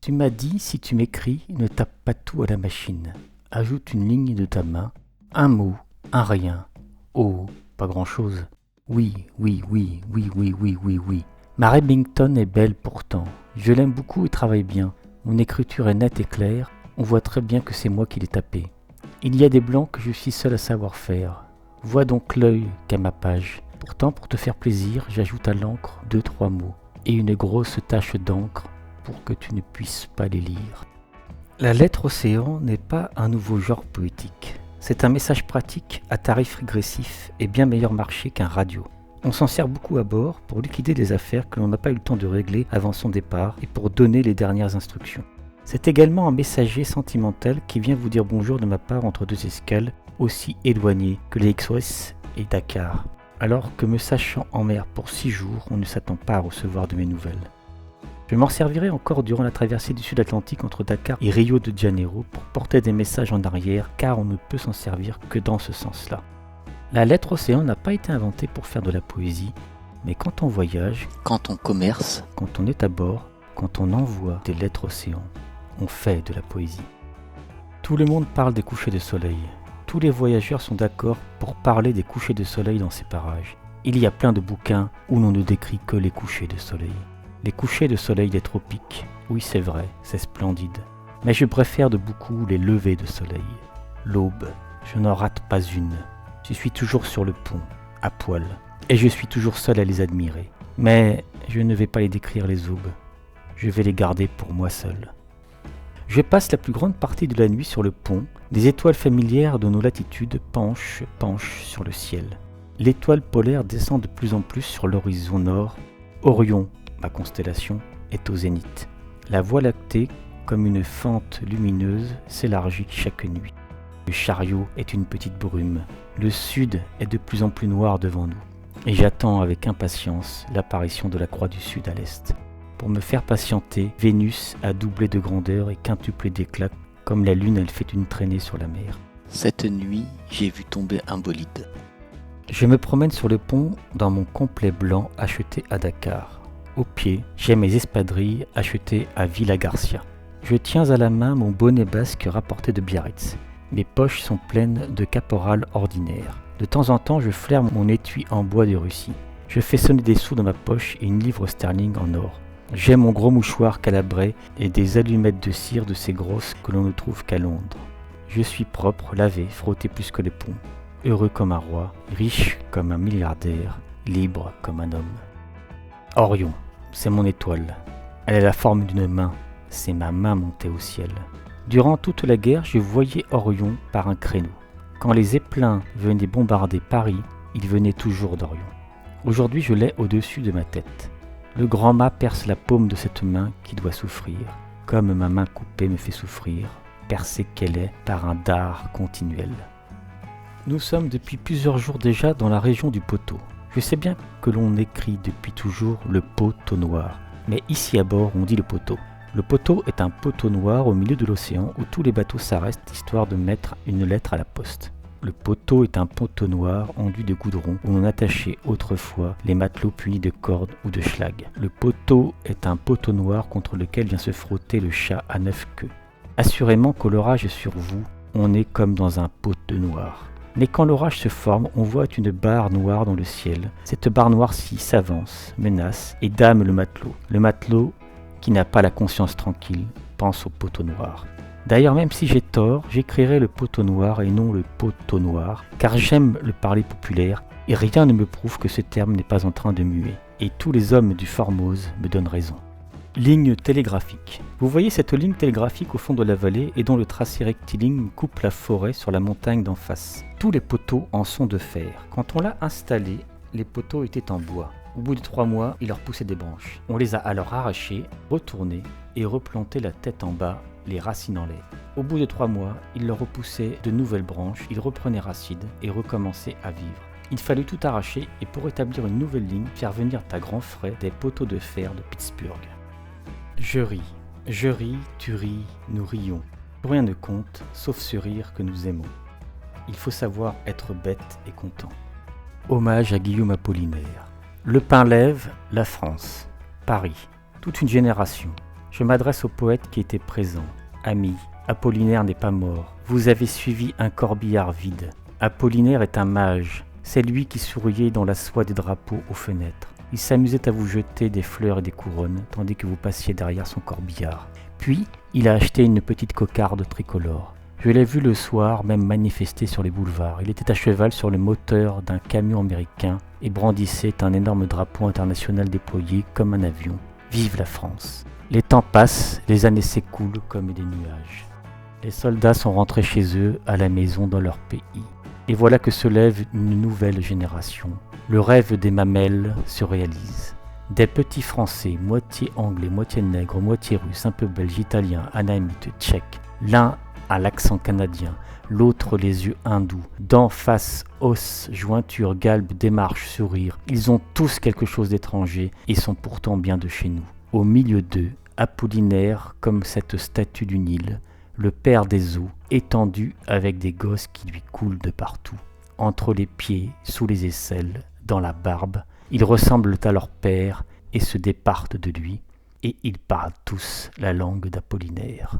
Tu m'as dit, si tu m'écris, ne tape pas tout à la machine. Ajoute une ligne de ta main, un mot, un rien. Oh, pas grand-chose. Oui, oui, oui, oui, oui, oui, oui, oui. Ma Remington est belle pourtant. Je l'aime beaucoup et travaille bien. Mon écriture est nette et claire. On voit très bien que c'est moi qui l'ai tapée. Il y a des blancs que je suis seul à savoir faire. Vois donc l'œil qu'a ma page. Pourtant, pour te faire plaisir, j'ajoute à l'encre 2-3 mots et une grosse tache d'encre pour que tu ne puisses pas les lire. La lettre océan n'est pas un nouveau genre poétique. C'est un message pratique à tarif régressif et bien meilleur marché qu'un radio. On s'en sert beaucoup à bord pour liquider des affaires que l'on n'a pas eu le temps de régler avant son départ et pour donner les dernières instructions. C'est également un messager sentimental qui vient vous dire bonjour de ma part entre deux escales aussi éloignées que les Express et Dakar. Alors que me sachant en mer pour 6 jours, on ne s'attend pas à recevoir de mes nouvelles. Je m'en servirai encore durant la traversée du Sud Atlantique entre Dakar et Rio de Janeiro pour porter des messages en arrière car on ne peut s'en servir que dans ce sens-là. La lettre océan n'a pas été inventée pour faire de la poésie, mais quand on voyage, quand on commerce, quand on est à bord, quand on envoie des lettres océan, on fait de la poésie. Tout le monde parle des couchers de soleil. Tous les voyageurs sont d'accord pour parler des couchers de soleil dans ces parages. Il y a plein de bouquins où l'on ne décrit que les couchers de soleil. Les couchers de soleil des tropiques, oui c'est vrai, c'est splendide. Mais je préfère de beaucoup les levées de soleil. L'aube, je n'en rate pas une. Je suis toujours sur le pont, à poil, et je suis toujours seul à les admirer. Mais je ne vais pas les décrire les aubes. Je vais les garder pour moi seul. Je passe la plus grande partie de la nuit sur le pont. Des étoiles familières de nos latitudes penchent sur le ciel. L'étoile polaire descend de plus en plus sur l'horizon nord. Orion, ma constellation, est au zénith. La Voie lactée, comme une fente lumineuse, s'élargit chaque nuit. Le chariot est une petite brume. Le sud est de plus en plus noir devant nous. Et j'attends avec impatience l'apparition de la croix du sud à l'est. Pour me faire patienter, Vénus a doublé de grandeur et quintuplé d'éclat, comme la lune elle fait une traînée sur la mer. Cette nuit, j'ai vu tomber un bolide. Je me promène sur le pont dans mon complet blanc acheté à Dakar. Au pied, j'ai mes espadrilles achetées à Villa Garcia. Je tiens à la main mon bonnet basque rapporté de Biarritz. Mes poches sont pleines de caporal ordinaire. De temps en temps, je flaire mon étui en bois de Russie. Je fais sonner des sous dans ma poche et une livre sterling en or. J'ai mon gros mouchoir calabré et des allumettes de cire de ces grosses que l'on ne trouve qu'à Londres. Je suis propre, lavé, frotté plus que les ponts. Heureux comme un roi, riche comme un milliardaire, libre comme un homme. Orion, c'est mon étoile. Elle a la forme d'une main. C'est ma main montée au ciel. Durant toute la guerre, je voyais Orion par un créneau. Quand les Zeppelins venaient bombarder Paris, ils venaient toujours d'Orion. Aujourd'hui, je l'ai au-dessus de ma tête. Le grand mât perce la paume de cette main qui doit souffrir, comme ma main coupée me fait souffrir, percée qu'elle est par un dard continuel. Nous sommes depuis plusieurs jours déjà dans la région du Poteau. Je sais bien que l'on écrit depuis toujours le poteau noir, mais ici à bord on dit le poteau. Le poteau est un poteau noir au milieu de l'océan où tous les bateaux s'arrêtent histoire de mettre une lettre à la poste. Le poteau est un poteau noir enduit de goudron où l'on attachait autrefois les matelots punis de cordes ou de schlag. Le poteau est un poteau noir contre lequel vient se frotter le chat à 9 queues. Assurément que l'orage est sur vous, on est comme dans un pot de noir. Mais quand l'orage se forme, on voit une barre noire dans le ciel. Cette barre noircie s'avance, menace et dame le matelot. Le matelot, qui n'a pas la conscience tranquille, pense au poteau noir. D'ailleurs, même si j'ai tort, j'écrirai le poteau noir et non le poteau noir, car j'aime le parler populaire, et rien ne me prouve que ce terme n'est pas en train de muer. Et tous les hommes du Formose me donnent raison. Ligne télégraphique. Vous voyez cette ligne télégraphique au fond de la vallée et dont le tracé rectiligne coupe la forêt sur la montagne d'en face. Tous les poteaux en sont de fer. Quand on l'a installé, les poteaux étaient en bois. Au bout de 3 mois, il leur poussait des branches. On les a alors arrachés, retournés et replantés la tête en bas, les racines en l'air. Au bout de 3 mois, il leur repoussait de nouvelles branches, ils reprenaient racines et recommençaient à vivre. Il fallut tout arracher et pour établir une nouvelle ligne, faire venir à grands frais des poteaux de fer de Pittsburgh. Je ris, tu ris, nous rions. Rien ne compte, sauf ce rire que nous aimons. Il faut savoir être bête et content. Hommage à Guillaume Apollinaire. Le pain lève, la France, Paris, toute une génération. Je m'adresse au poète qui était présent. Ami, Apollinaire n'est pas mort. Vous avez suivi un corbillard vide. Apollinaire est un mage. C'est lui qui souriait dans la soie des drapeaux aux fenêtres. Il s'amusait à vous jeter des fleurs et des couronnes, tandis que vous passiez derrière son corbillard. Puis, il a acheté une petite cocarde tricolore. Je l'ai vu le soir même manifester sur les boulevards. Il était à cheval sur le moteur d'un camion américain et brandissait un énorme drapeau international déployé comme un avion. Vive la France! Les temps passent, les années s'écoulent comme des nuages. Les soldats sont rentrés chez eux, à la maison, dans leur pays. Et voilà que se lève une nouvelle génération. Le rêve des mamelles se réalise. Des petits Français, moitié anglais, moitié nègres, moitié russes, un peu belges, italiens, anamites, tchèques, l'un à l'accent canadien, l'autre les yeux hindous, dents, face, os, jointure, galbe, démarche, sourire. Ils ont tous quelque chose d'étranger et sont pourtant bien de chez nous. Au milieu d'eux, Apollinaire comme cette statue du Nil, le père des eaux, étendu avec des gosses qui lui coulent de partout. Entre les pieds, sous les aisselles, dans la barbe, ils ressemblent à leur père et se départent de lui, et ils parlent tous la langue d'Apollinaire.